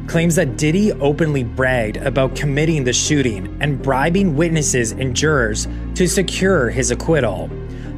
claims that Diddy openly bragged about committing the shooting and bribing witnesses and jurors to secure his acquittal.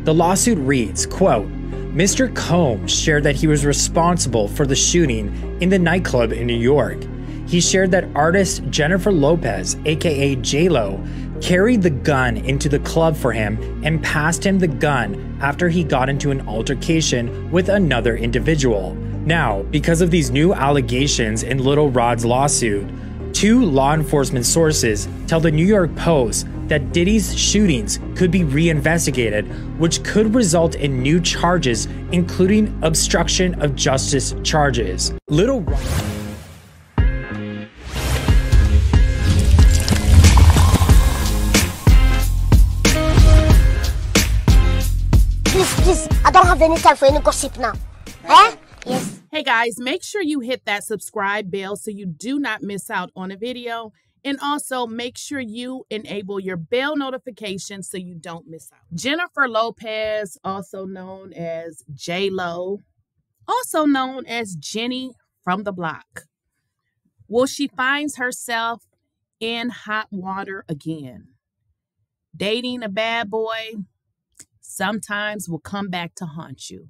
The lawsuit reads, quote, Mr. Combs shared that he was responsible for the shooting in the nightclub in New York. He shared that artist Jennifer Lopez, aka J Lo, carried the gun into the club for him and passed him the gun after he got into an altercation with another individual. Now, because of these new allegations in Lil Rod's lawsuit, 2 law enforcement sources tell the New York Post that Diddy's shootings could be reinvestigated, which could result in new charges, including obstruction of justice charges. Lil Rod. Please, I don't have any time for any gossip now. Eh? Yes. Hey guys, make sure you hit that subscribe bell so you do not miss out on a video. And also make sure you enable your bell notifications so you don't miss out. Jennifer Lopez, also known as J Lo, also known as Jenny from the block. Well, she finds herself in hot water again. Dating a bad boy sometimes will come back to haunt you.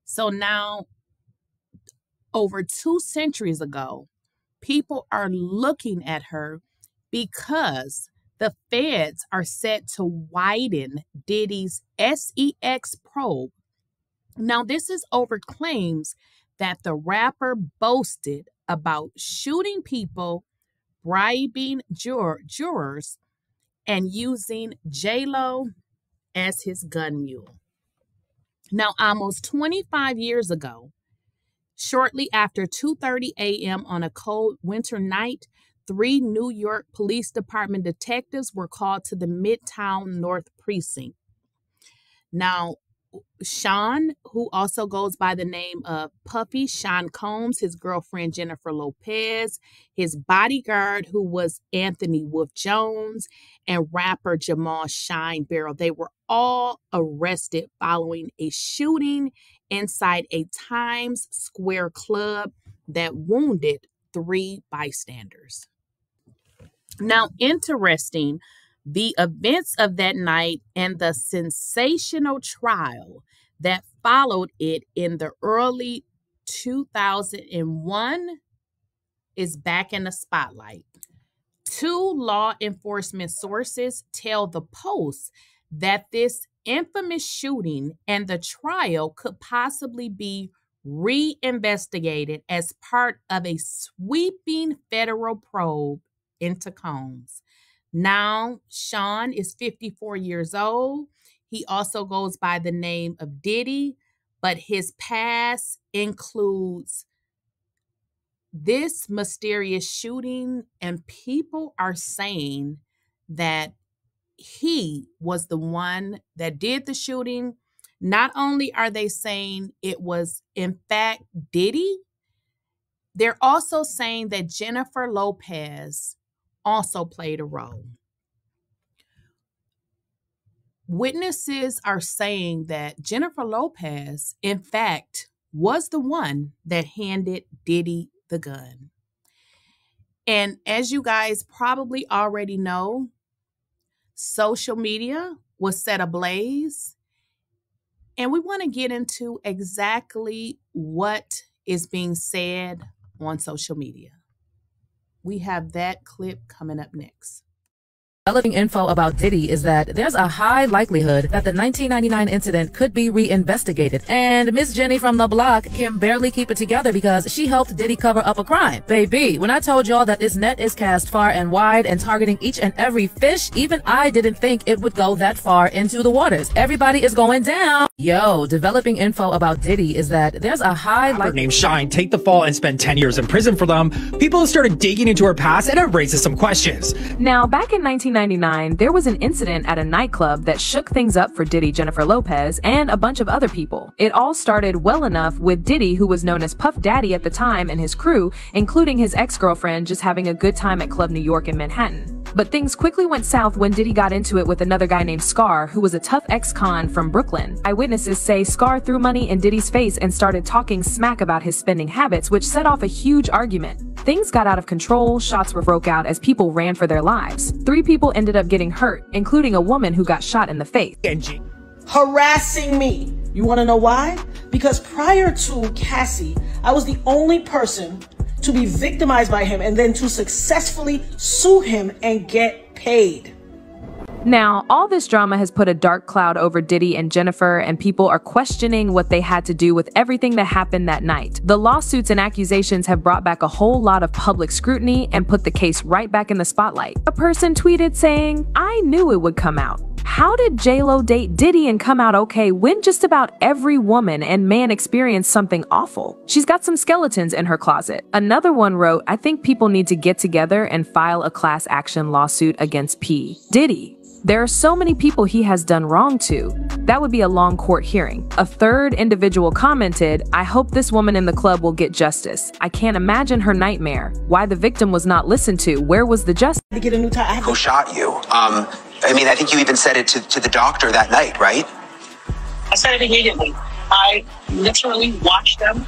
So now, over 2 centuries ago, people are looking at her because the feds are set to widen Diddy's SEX probe. Now, this is over claims that the rapper boasted about shooting people, bribing jurors, and using J Lo as his gun mule. Now, almost 25 years ago, shortly after 2:30 a.m. on a cold winter night, 3 New York Police Department detectives were called to the Midtown North Precinct. Now, Sean, who also goes by the name of Puffy, Sean Combs, his girlfriend Jennifer Lopez, his bodyguard, who was Anthony Wolf Jones, and rapper Jamal Shinebarrel, they were all arrested following a shooting inside a Times Square club that wounded 3 bystanders. Now, interesting, the events of that night and the sensational trial that followed it in the early 2001 is back in the spotlight. 2 law enforcement sources tell the Post that this infamous shooting and the trial could possibly be reinvestigated as part of a sweeping federal probe into Combs. Now, Sean is 54 years old. He also goes by the name of Diddy, but his past includes this mysterious shooting, and people are saying that he was the one that did the shooting. Not only are they saying it was, in fact, Diddy, they're also saying that Jennifer Lopez also played a role. Witnesses are saying that Jennifer Lopez, in fact, was the one that handed Diddy the gun. And as you guys probably already know, social media was set ablaze. And we want to get into exactly what is being said on social media. We have that clip coming up next. Developing info about Diddy is that there's a high likelihood that the 1999 incident could be reinvestigated. And Miss Jenny from the block can barely keep it together because she helped Diddy cover up a crime. Baby, when I told y'all that this net is cast far and wide and targeting each and every fish, even I didn't think it would go that far into the waters. Everybody is going down. Yo, developing info about Diddy is that there's a high likelihood named Shine take the fall and spend 10 years in prison for them. People have started digging into her past, and it raises some questions. Now, back in 1999, there was an incident at a nightclub that shook things up for Diddy, Jennifer Lopez, and a bunch of other people. It all started well enough with Diddy, who was known as Puff Daddy at the time, and his crew, including his ex-girlfriend, just having a good time at Club New York in Manhattan. But things quickly went south when Diddy got into it with another guy named Scar, who was a tough ex-con from Brooklyn. Eyewitnesses say Scar threw money in Diddy's face and started talking smack about his spending habits, which set off a huge argument. Things got out of control, shots were broke out as people ran for their lives. 3 people ended up getting hurt, including a woman who got shot in the face. Harassing me. You want to know why? Because prior to Cassie, I was the only person to be victimized by him and then to successfully sue him and get paid. Now, all this drama has put a dark cloud over Diddy and Jennifer, and people are questioning what they had to do with everything that happened that night. The lawsuits and accusations have brought back a whole lot of public scrutiny and put the case right back in the spotlight. A person tweeted saying, "I knew it would come out. How did J Lo date Diddy and come out okay when just about every woman and man experienced something awful? She's got some skeletons in her closet." Another one wrote, "I think people need to get together and file a class action lawsuit against P. Diddy. There are so many people he has done wrong to. That would be a long court hearing." A third individual commented, "I hope this woman in the club will get justice. I can't imagine her nightmare. Why the victim was not listened to. Where was the justice?" To get a new tie. Who shot you? I mean, I think you even said it to the doctor that night, right? I said it immediately. I literally watched them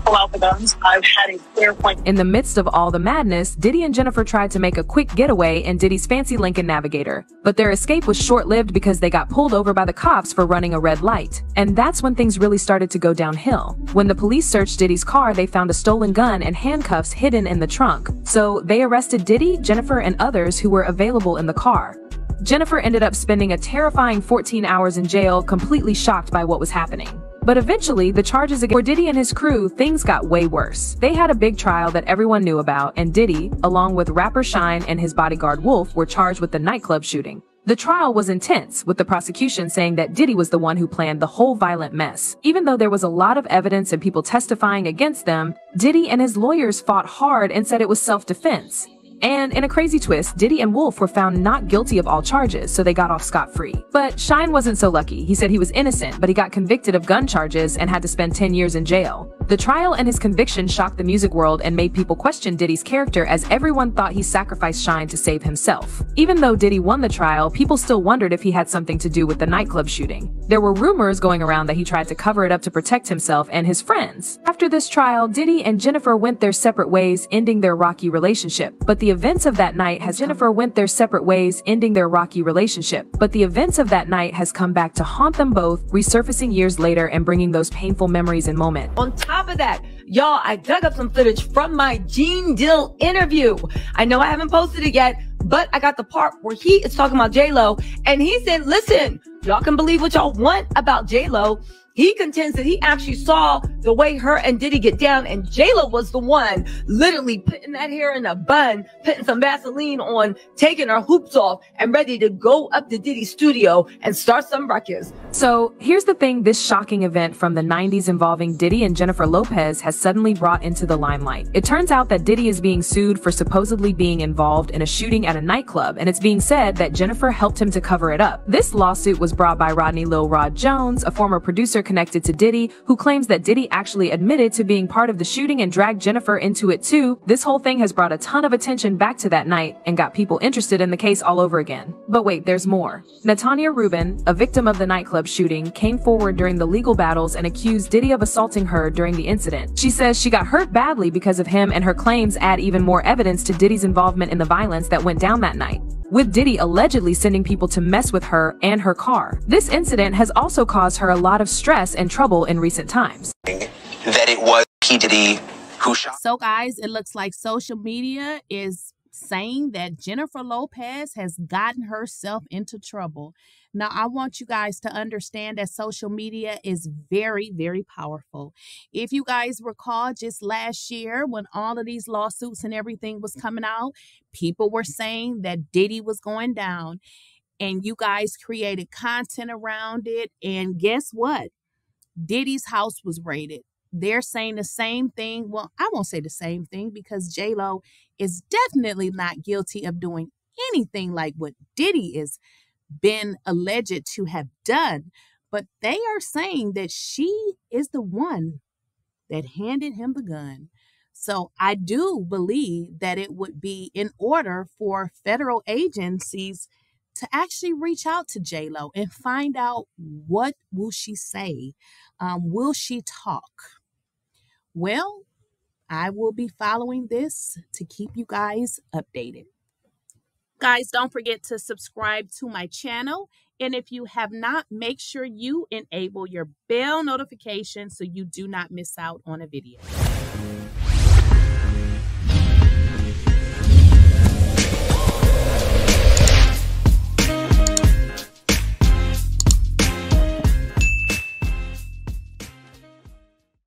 pull out the guns. I've had a clear point. In the midst of all the madness, Diddy and Jennifer tried to make a quick getaway in Diddy's fancy Lincoln Navigator. But their escape was short-lived because they got pulled over by the cops for running a red light. And that's when things really started to go downhill. When the police searched Diddy's car, they found a stolen gun and handcuffs hidden in the trunk. So they arrested Diddy, Jennifer, and others who were available in the car. Jennifer ended up spending a terrifying 14 hours in jail, completely shocked by what was happening. But eventually, the charges against Diddy and his crew, things got way worse. They had a big trial that everyone knew about, and Diddy, along with rapper Shine and his bodyguard Wolf, were charged with the nightclub shooting. The trial was intense, with the prosecution saying that Diddy was the one who planned the whole violent mess. Even though there was a lot of evidence and people testifying against them, Diddy and his lawyers fought hard and said it was self-defense. And in a crazy twist, Diddy and Wolf were found not guilty of all charges, so they got off scot-free. But Shine wasn't so lucky. He said he was innocent, but he got convicted of gun charges and had to spend 10 years in jail. The trial and his conviction shocked the music world and made people question Diddy's character, as everyone thought he sacrificed Shine to save himself. Even though Diddy won the trial, people still wondered if he had something to do with the nightclub shooting. There were rumors going around that he tried to cover it up to protect himself and his friends. After this trial, Diddy and Jennifer went their separate ways, ending their rocky relationship. But the events of that night has come back to haunt them both, resurfacing years later and bringing those painful memories and moments. On top of that, y'all, I dug up some footage from my Gene Dill interview. I know I haven't posted it yet, but I got the part where he is talking about J Lo, and he said, listen, y'all can believe what y'all want about J Lo. He contends that he actually saw the way her and Diddy get down, and J Lo was the one literally putting that hair in a bun, putting some Vaseline on, taking her hoops off, and ready to go up to Diddy's studio and start some ruckus. So here's the thing: this shocking event from the 90s involving Diddy and Jennifer Lopez has suddenly brought into the limelight. It turns out that Diddy is being sued for supposedly being involved in a shooting at a nightclub, and it's being said that Jennifer helped him to cover it up. This lawsuit was brought by Rodney Lil Rod Jones, a former producer connected to Diddy, who claims that Diddy actually admitted to being part of the shooting and dragged Jennifer into it too. This whole thing has brought a ton of attention back to that night and got people interested in the case all over again. But wait, there's more. Natanya Rubin, a victim of the nightclub shooting, came forward during the legal battles and accused Diddy of assaulting her during the incident. She says she got hurt badly because of him, and her claims add even more evidence to Diddy's involvement in the violence that went down that night, with Diddy allegedly sending people to mess with her and her car. This incident has also caused her a lot of stress and trouble in recent times. That it was P. Diddy who shot. So guys, it looks like social media is saying that Jennifer Lopez has gotten herself into trouble. Now, I want you guys to understand that social media is very, very powerful. If you guys recall, just last year when all of these lawsuits and everything was coming out, people were saying that Diddy was going down, and you guys created content around it. And guess what? Diddy's house was raided. They're saying the same thing. Well, I won't say the same thing, because J Lo is definitely not guilty of doing anything like what Diddy is been alleged to have done. But they are saying that she is the one that handed him the gun. So I do believe that it would be in order for federal agencies to actually reach out to J Lo and find out, what will she say? Will she talk? Well, I will be following this to keep you guys updated. Guys, don't forget to subscribe to my channel. And if you have not, make sure you enable your bell notification so you do not miss out on a video.